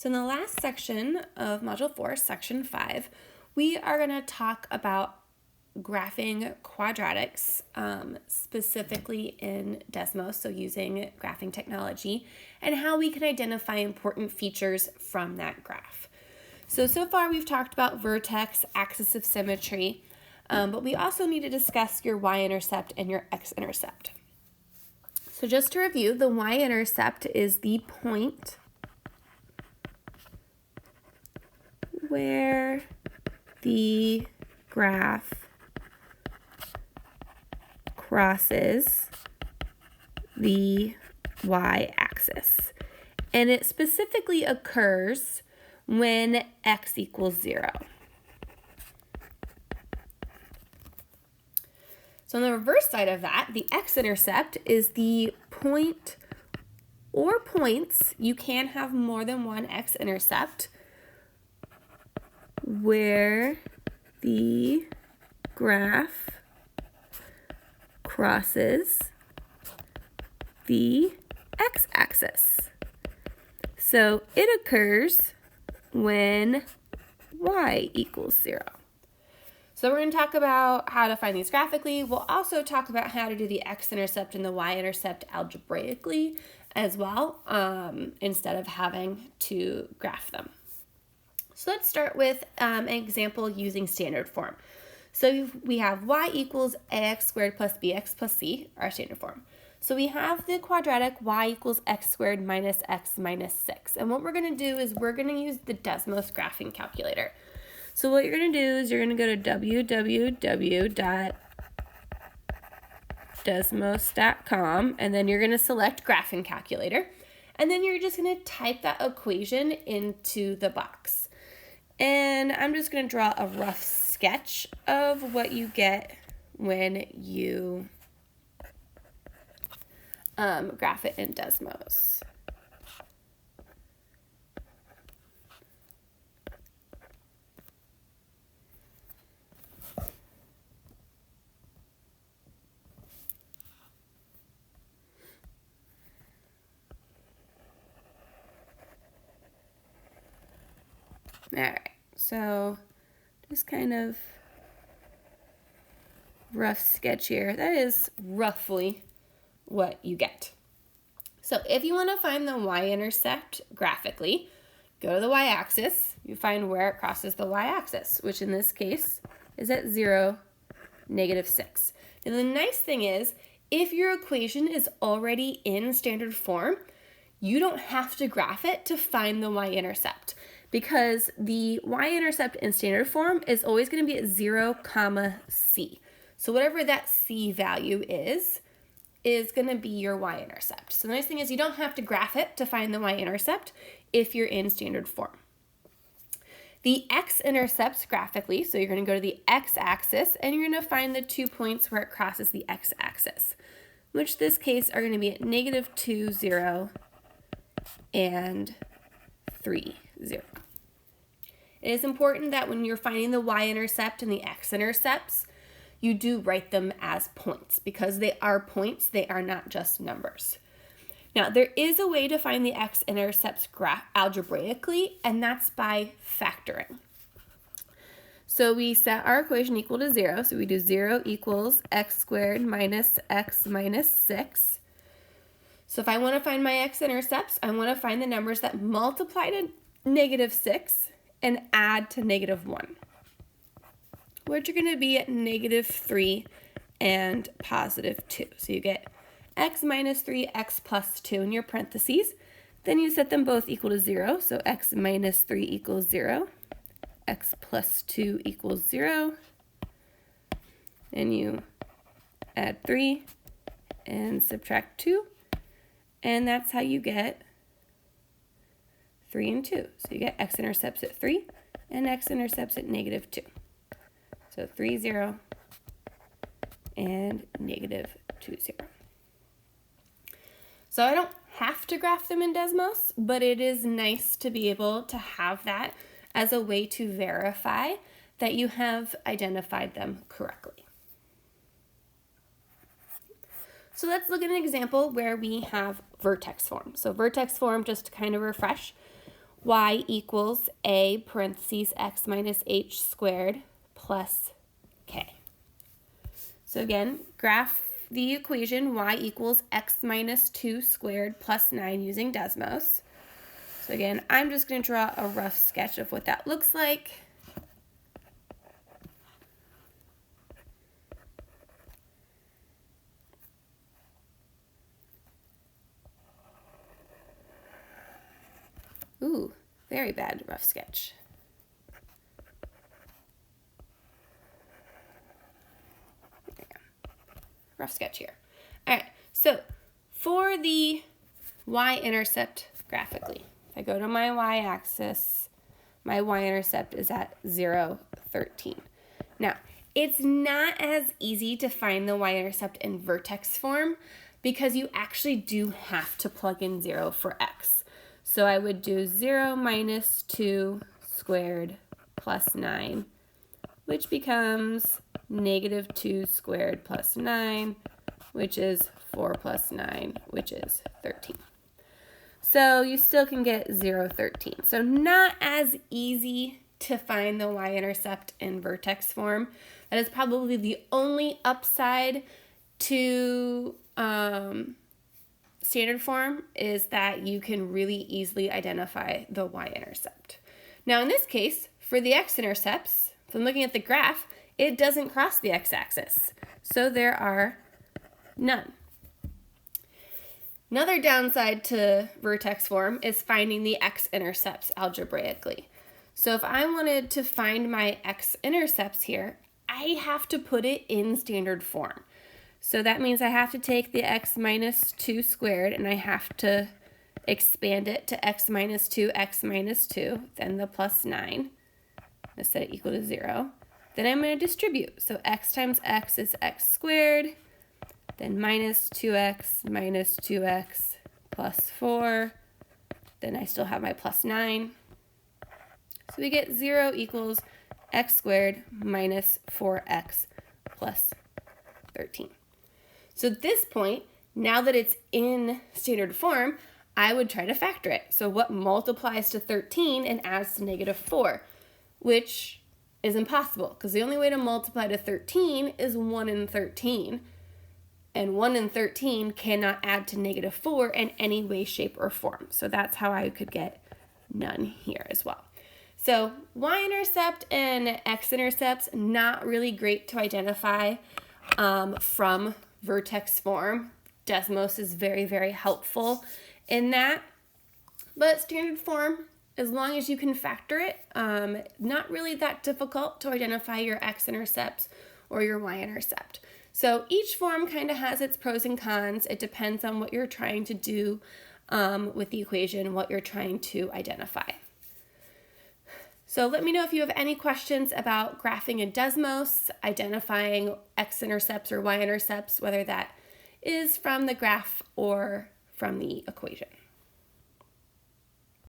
So in the last section of Module 4, Section 5, we are going to talk about graphing quadratics, specifically in Desmos, so using graphing technology, and how we can identify important features from that graph. So far we've talked about vertex, axis of symmetry, but we also need to discuss your y-intercept and your x-intercept. So just to review, the y-intercept is the point where the graph crosses the y-axis. And it specifically occurs when x equals 0. So on the reverse side of that, the x-intercept is the point or points, you can have more than one x-intercept, where the graph crosses the x-axis. So it occurs when y equals 0. So we're going to talk about how to find these graphically. We'll also talk about how to do the x-intercept and the y-intercept algebraically as well, instead of having to graph them. So let's start with an example using standard form. So we have y equals ax squared plus bx plus c, our standard form. So we have the quadratic y equals x squared minus x minus 6. And what we're going to do is we're going to use the Desmos graphing calculator. So what you're going to do is you're going to go to www.desmos.com, and then you're going to select graphing calculator. And then you're just going to type that equation into the box. And I'm just going to draw a rough sketch of what you get when you graph it in Desmos. All right, so just kind of rough sketch here. That is roughly what you get. So if you want to find the y-intercept graphically, go to the y-axis, you find where it crosses the y-axis, which in this case is at 0, -6. And the nice thing is, if your equation is already in standard form, you don't have to graph it to find the y-intercept, because the y-intercept in standard form is always going to be at 0, c. So whatever that c value is going to be your y-intercept. So the nice thing is you don't have to graph it to find the y-intercept if you're in standard form. The x-intercepts graphically, so you're going to go to the x-axis and you're going to find the 2 points where it crosses the x-axis, which this case are going to be at -2, 0, and 3, 0. It is important that when you're finding the y-intercept and the x-intercepts, you do write them as points, because they are points, they are not just numbers. Now, there is a way to find the x-intercepts algebraically, and that's by factoring. So we set our equation equal to 0, so we do 0 equals x squared minus x minus 6. So if I want to find my x-intercepts, I want to find the numbers that multiply to -6 and add to -1, which are going to be at -3 and +2. So you get x minus 3, x plus 2 in your parentheses. Then you set them both equal to 0. So x minus 3 equals 0. X plus 2 equals 0. And you add 3 and subtract 2. And that's how you get 3 and 2. So you get x-intercepts at 3 and x-intercepts at -2. So 3, 0, and -2, 0. So I don't have to graph them in Desmos, but it is nice to be able to have that as a way to verify that you have identified them correctly. So let's look at an example where we have vertex form. So vertex form, just to kind of refresh, y equals a parentheses x minus h squared plus k. So again, graph the equation y equals x minus 2 squared plus 9 using Desmos. So again, I'm just going to draw a rough sketch of what that looks like. Ooh, very bad rough sketch. Rough sketch here. All right, so for the y-intercept graphically, if I go to my y-axis, my y-intercept is at 0, 13. Now, it's not as easy to find the y-intercept in vertex form because you actually do have to plug in 0 for x. So I would do 0 minus 2 squared plus 9, which becomes negative 2 squared plus 9, which is 4 plus 9, which is 13. So you still can get 0, 13. So not as easy to find the y-intercept in vertex form. That is probably the only upside to standard form, is that you can really easily identify the y-intercept. Now in this case, for the x-intercepts, if I'm looking at the graph, it doesn't cross the x-axis. So there are none. Another downside to vertex form is finding the x-intercepts algebraically. So if I wanted to find my x-intercepts here, I have to put it in standard form. So that means I have to take the x minus 2 squared and I have to expand it to x minus 2, then the plus 9. I set it equal to 0. Then I'm going to distribute. So x times x is x squared, then minus 2x plus 4. Then I still have my plus 9. So we get 0 equals x squared minus 4x plus 13. So at this point, now that it's in standard form, I would try to factor it. So what multiplies to 13 and adds to negative 4, which is impossible because the only way to multiply to 13 is 1 in 13. And 1 in 13 cannot add to negative 4 in any way, shape, or form. So that's how I could get none here as well. So y-intercept and x-intercepts, not really great to identify from vertex form. Desmos is very, very helpful in that. But standard form, as long as you can factor it, not really that difficult to identify your x-intercepts or your y-intercept. So each form kind of has its pros and cons. It depends on what you're trying to do with the equation, what you're trying to identify. So let me know if you have any questions about graphing in Desmos, identifying x-intercepts or y-intercepts, whether that is from the graph or from the equation.